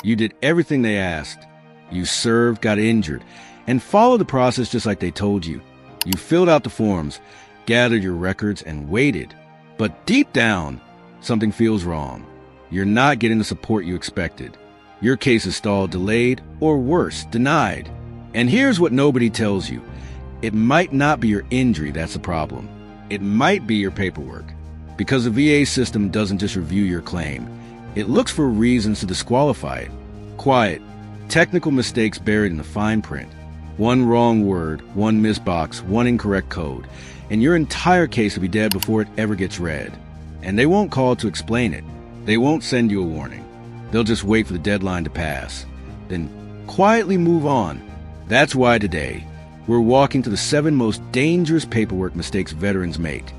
You did everything they asked. You served, got injured, and followed the process just like they told you. You filled out the forms, gathered your records, and waited. But deep down, something feels wrong. You're not getting the support you expected. Your case is stalled, delayed, or worse, denied. And here's what nobody tells you. It might not be your injury that's the problem. It might be your paperwork. Because the VA system doesn't just review your claim. It looks for reasons to disqualify it. Quiet, technical mistakes buried in the fine print. One wrong word, one missed box, one incorrect code, and your entire case will be dead before it ever gets read. And they won't call to explain it. They won't send you a warning. They'll just wait for the deadline to pass, then quietly move on. That's why today, we're walking to the 7 most dangerous paperwork mistakes veterans make.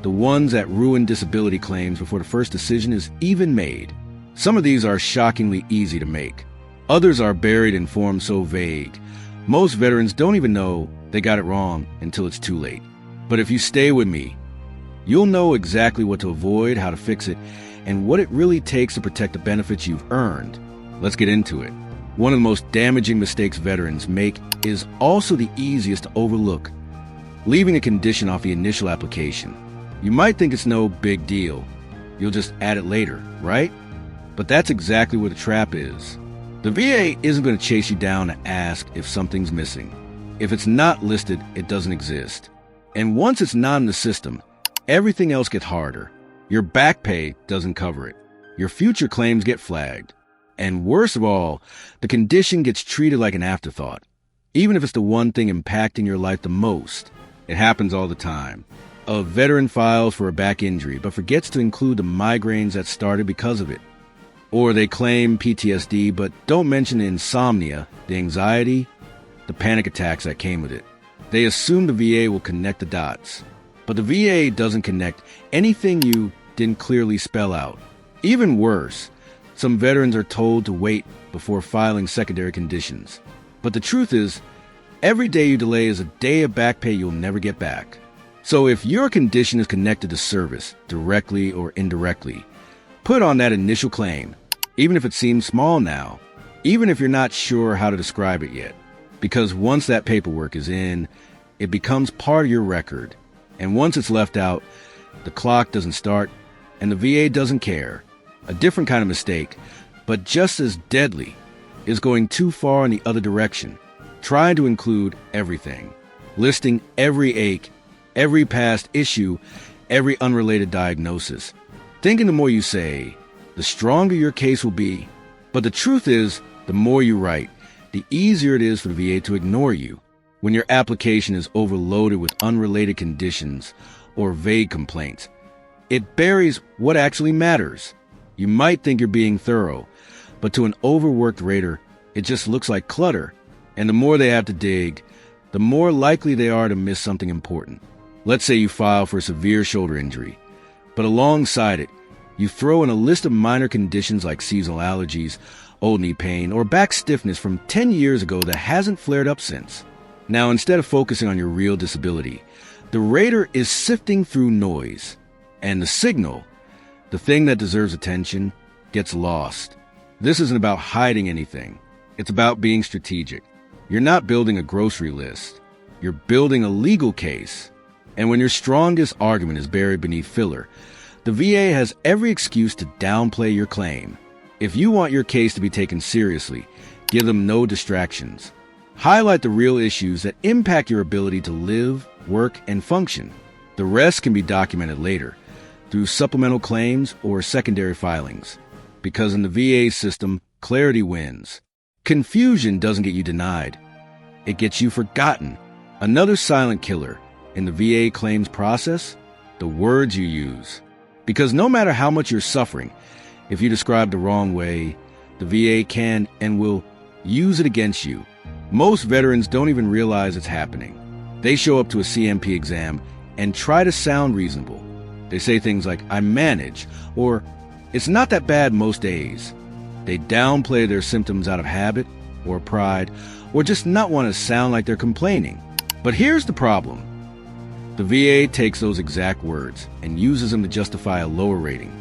The ones that ruin disability claims before the first decision is even made. Some of these are shockingly easy to make. Others are buried in forms so vague. Most veterans don't even know they got it wrong until it's too late. But if you stay with me, you'll know exactly what to avoid, how to fix it, and what it really takes to protect the benefits you've earned. Let's get into it. One of the most damaging mistakes veterans make is also the easiest to overlook, leaving a condition off the initial application. You might think it's no big deal. You'll just add it later, right? But that's exactly where the trap is. The VA isn't going to chase you down to ask if something's missing. If it's not listed, it doesn't exist. And once it's not in the system, everything else gets harder. Your back pay doesn't cover it. Your future claims get flagged. And worst of all, the condition gets treated like an afterthought. Even if it's the one thing impacting your life the most. It happens all the time. A veteran files for a back injury, but forgets to include the migraines that started because of it. Or they claim PTSD, but don't mention the insomnia, the anxiety, the panic attacks that came with it. They assume the VA will connect the dots. But the VA doesn't connect anything you didn't clearly spell out. Even worse, some veterans are told to wait before filing secondary conditions. But the truth is, every day you delay is a day of back pay you'll never get back. So if your condition is connected to service, directly or indirectly, put on that initial claim, even if it seems small now, even if you're not sure how to describe it yet. Because once that paperwork is in, it becomes part of your record. And once it's left out, the clock doesn't start, and the VA doesn't care. A different kind of mistake, but just as deadly, is going too far in the other direction, trying to include everything, listing every ache, every past issue, every unrelated diagnosis. Thinking the more you say, the stronger your case will be. But the truth is, the more you write, the easier it is for the VA to ignore you. When your application is overloaded with unrelated conditions or vague complaints, it buries what actually matters. You might think you're being thorough, but to an overworked rater, it just looks like clutter. And the more they have to dig, the more likely they are to miss something important. Let's say you file for a severe shoulder injury, but alongside it, you throw in a list of minor conditions like seasonal allergies, old knee pain, or back stiffness from 10 years ago that hasn't flared up since. Now, instead of focusing on your real disability, the rater is sifting through noise, and the signal, the thing that deserves attention, gets lost. This isn't about hiding anything. It's about being strategic. You're not building a grocery list. You're building a legal case. And when your strongest argument is buried beneath filler, the VA has every excuse to downplay your claim. If you want your case to be taken seriously, give them no distractions. Highlight the real issues that impact your ability to live, work, and function. The rest can be documented later, through supplemental claims or secondary filings. Because in the VA system, clarity wins. Confusion doesn't get you denied. It gets you forgotten. Another silent killer in the VA claims process, the words you use. Because no matter how much you're suffering, if you describe the wrong way, the VA can and will use it against you. Most veterans don't even realize it's happening. They show up to a CMP exam and try to sound reasonable. They say things like, "I manage," or "It's not that bad most days." They downplay their symptoms out of habit or pride, or just not want to sound like they're complaining. But here's the problem. The VA takes those exact words and uses them to justify a lower rating.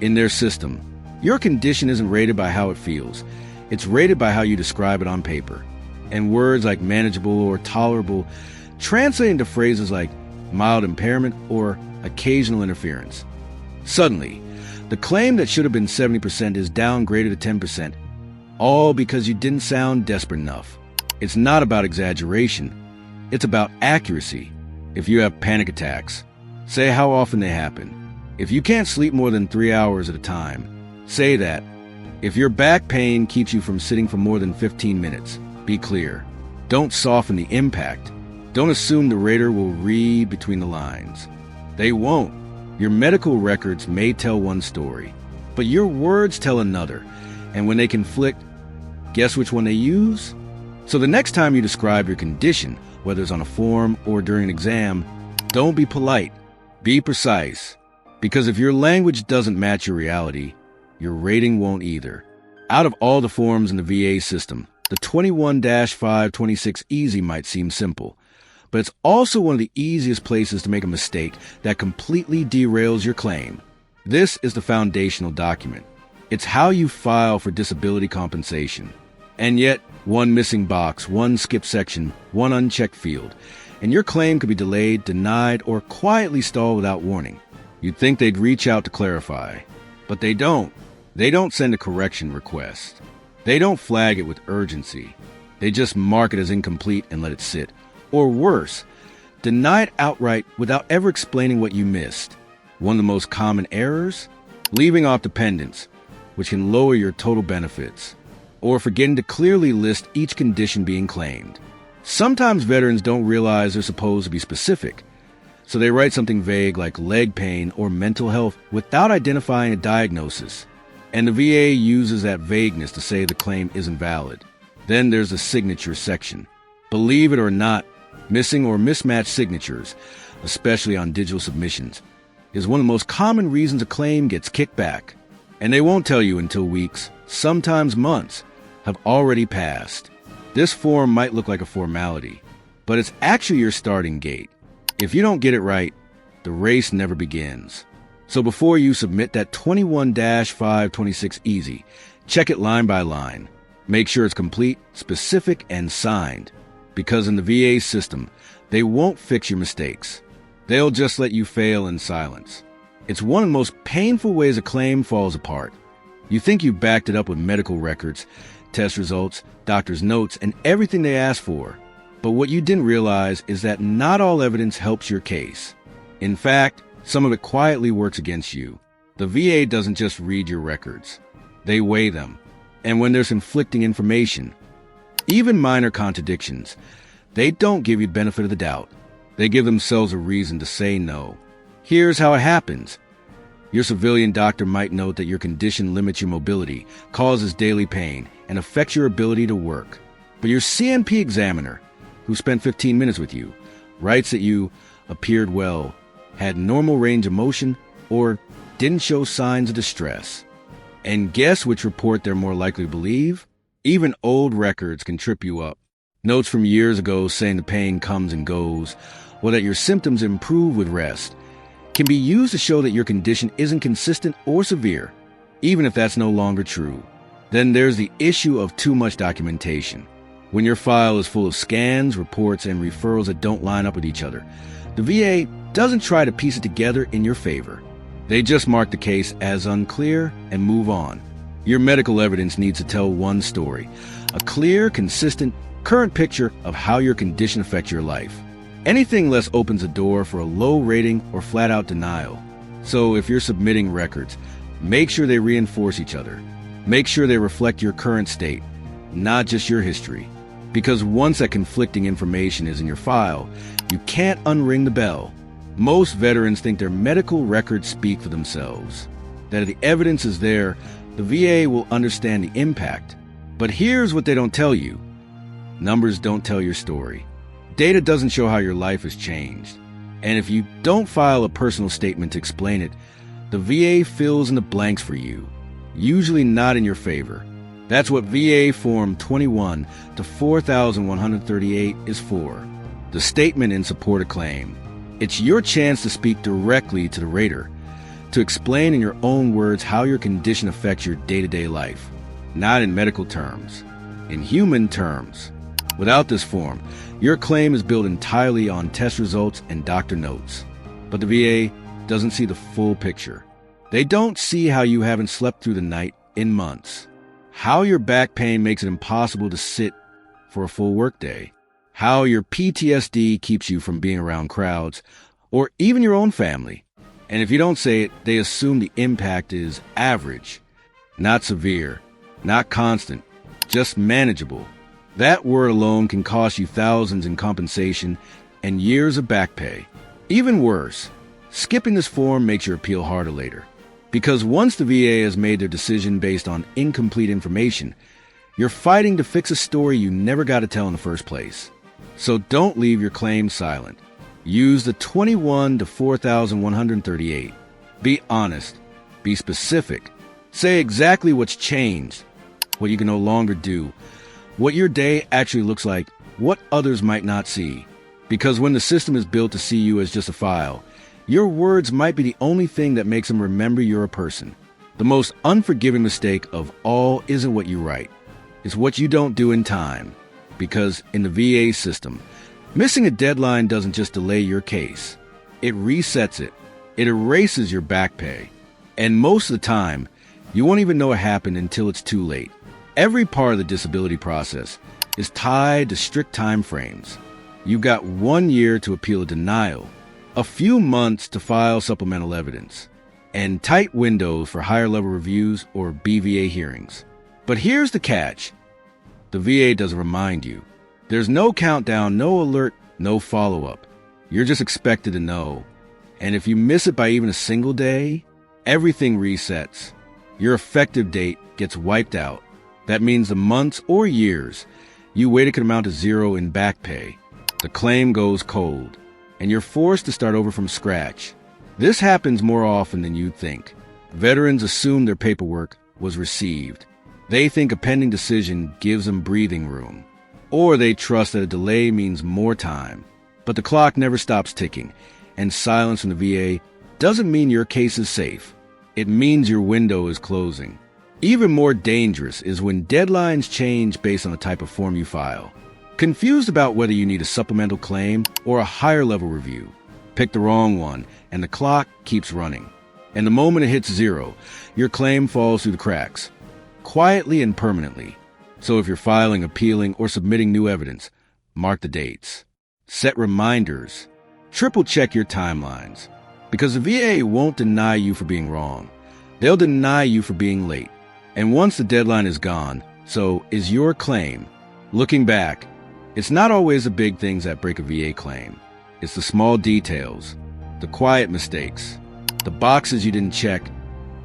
In their system, Your condition isn't rated by how it feels. It's rated by how you describe it on paper. And words like manageable or tolerable translate into phrases like mild impairment or occasional interference. Suddenly, the claim that should have been 70% is downgraded to 10%, all because you didn't sound desperate enough. It's not about exaggeration. It's about accuracy. If you have panic attacks, say how often they happen. If you can't sleep more than 3 hours at a time, say that. If your back pain keeps you from sitting for more than 15 minutes, be clear. Don't soften the impact. Don't assume the rater will read between the lines. They won't. Your medical records may tell one story, but your words tell another. And when they conflict, guess which one they use? So the next time you describe your condition, whether it's on a form or during an exam, don't be polite. Be precise. Because if your language doesn't match your reality, your rating won't either. Out of all the forms in the VA system, the 21-526 Easy might seem simple, but it's also one of the easiest places to make a mistake that completely derails your claim. This is the foundational document. It's how you file for disability compensation. And yet, one missing box, one skipped section, one unchecked field, and your claim could be delayed, denied, or quietly stalled without warning. You'd think they'd reach out to clarify, but they don't. They don't send a correction request. They don't flag it with urgency. They just mark it as incomplete and let it sit. Or worse, deny it outright without ever explaining what you missed. One of the most common errors? Leaving off dependents, which can lower your total benefits. Or forgetting to clearly list each condition being claimed. Sometimes veterans don't realize they're supposed to be specific, so they write something vague like leg pain or mental health without identifying a diagnosis. And the VA uses that vagueness to say the claim isn't valid. Then there's the signature section. Believe it or not, missing or mismatched signatures, especially on digital submissions, is one of the most common reasons a claim gets kicked back. And they won't tell you until weeks, sometimes months, have already passed. This form might look like a formality, but it's actually your starting gate. If you don't get it right, the race never begins. So before you submit that 21-526 Easy, check it line by line. Make sure it's complete, specific, and signed. Because in the VA system, they won't fix your mistakes. They'll just let you fail in silence. It's one of the most painful ways a claim falls apart. You think you backed it up with medical records, test results, doctor's notes, and everything they asked for. But what you didn't realize is that not all evidence helps your case. In fact, some of it quietly works against you. The VA doesn't just read your records. They weigh them. And when there's conflicting information, even minor contradictions, they don't give you the benefit of the doubt. They give themselves a reason to say no. Here's how it happens. Your civilian doctor might note that your condition limits your mobility, causes daily pain, and affects your ability to work. But your CNP examiner, who spent 15 minutes with you, writes that you appeared well, had normal range of motion, or didn't show signs of distress. And guess which report they're more likely to believe? Even old records can trip you up. Notes from years ago saying the pain comes and goes, or that your symptoms improve with rest, can be used to show that your condition isn't consistent or severe, even if that's no longer true. Then there's the issue of too much documentation. When your file is full of scans, reports, and referrals that don't line up with each other, the VA doesn't try to piece it together in your favor. They just mark the case as unclear and move on. Your medical evidence needs to tell one story, a clear, consistent, current picture of how your condition affects your life. Anything less opens a door for a low rating or flat-out denial. So if you're submitting records, make sure they reinforce each other. Make sure they reflect your current state, not just your history. Because once that conflicting information is in your file, you can't unring the bell. Most veterans think their medical records speak for themselves. That if the evidence is there, the VA will understand the impact. But here's what they don't tell you. Numbers don't tell your story. Data doesn't show how your life has changed. And if you don't file a personal statement to explain it, the VA fills in the blanks for you, usually not in your favor. That's what VA Form 21 to 4138 is for. The statement in support of claim. It's your chance to speak directly to the rater, to explain in your own words how your condition affects your day-to-day life. Not in medical terms, in human terms. Without this form, your claim is built entirely on test results and doctor notes. But the VA doesn't see the full picture. They don't see how you haven't slept through the night in months, how your back pain makes it impossible to sit for a full workday, how your PTSD keeps you from being around crowds, or even your own family. And if you don't say it, they assume the impact is average, not severe, not constant, just manageable. That word alone can cost you thousands in compensation and years of back pay. Even worse, skipping this form makes your appeal harder later. Because once the VA has made their decision based on incomplete information, you're fighting to fix a story you never got to tell in the first place. So don't leave your claim silent. Use the 21 to 4,138. Be honest. Be specific. Say exactly what's changed, what you can no longer do, what your day actually looks like, what others might not see. Because when the system is built to see you as just a file, your words might be the only thing that makes them remember you're a person. The most unforgiving mistake of all isn't what you write. It's what you don't do in time. Because in the VA system, missing a deadline doesn't just delay your case. It resets it. It erases your back pay. And most of the time, you won't even know it happened until it's too late. Every part of the disability process is tied to strict time frames. You've got 1 year to appeal a denial, a few months to file supplemental evidence, and tight windows for higher-level reviews or BVA hearings. But here's the catch. The VA doesn't remind you. There's no countdown, no alert, no follow-up. You're just expected to know. And if you miss it by even a single day, everything resets. Your effective date gets wiped out. That means the months or years you waited could amount to zero in back pay. The claim goes cold, and you're forced to start over from scratch. This happens more often than you'd think. Veterans assume their paperwork was received. They think a pending decision gives them breathing room. Or they trust that a delay means more time. But the clock never stops ticking, and silence from the VA doesn't mean your case is safe. It means your window is closing. Even more dangerous is when deadlines change based on the type of form you file. Confused about whether you need a supplemental claim or a higher-level review. Pick the wrong one, and the clock keeps running. And the moment it hits zero, your claim falls through the cracks, quietly and permanently. So if you're filing, appealing, or submitting new evidence, mark the dates. Set reminders. Triple-check your timelines. Because the VA won't deny you for being wrong. They'll deny you for being late. And once the deadline is gone, so is your claim. Looking back, it's not always the big things that break a VA claim. It's the small details, the quiet mistakes, the boxes you didn't check,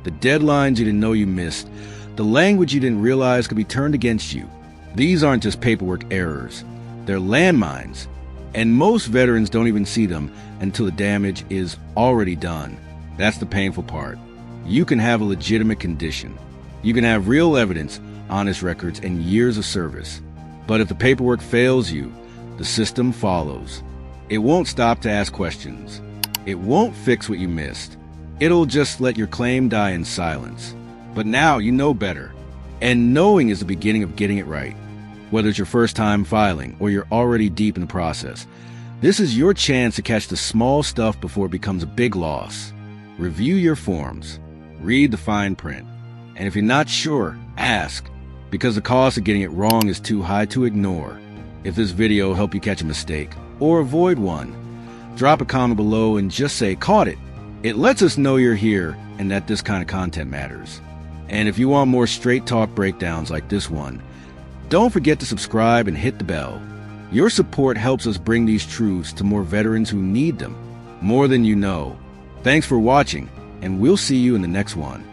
the deadlines you didn't know you missed, the language you didn't realize could be turned against you. These aren't just paperwork errors. They're landmines. And most veterans don't even see them until the damage is already done. That's the painful part. You can have a legitimate condition. You can have real evidence, honest records, and years of service. But if the paperwork fails you, the system follows. It won't stop to ask questions. It won't fix what you missed. It'll just let your claim die in silence. But now you know better. And knowing is the beginning of getting it right. Whether it's your first time filing or you're already deep in the process, this is your chance to catch the small stuff before it becomes a big loss. Review your forms. Read the fine print. And if you're not sure, ask, because the cost of getting it wrong is too high to ignore. If this video helped you catch a mistake or avoid one, drop a comment below and just say, "Caught it." It lets us know you're here and that this kind of content matters. And if you want more straight talk breakdowns like this one, don't forget to subscribe and hit the bell. Your support helps us bring these truths to more veterans who need them, more than you know. Thanks for watching, and we'll see you in the next one.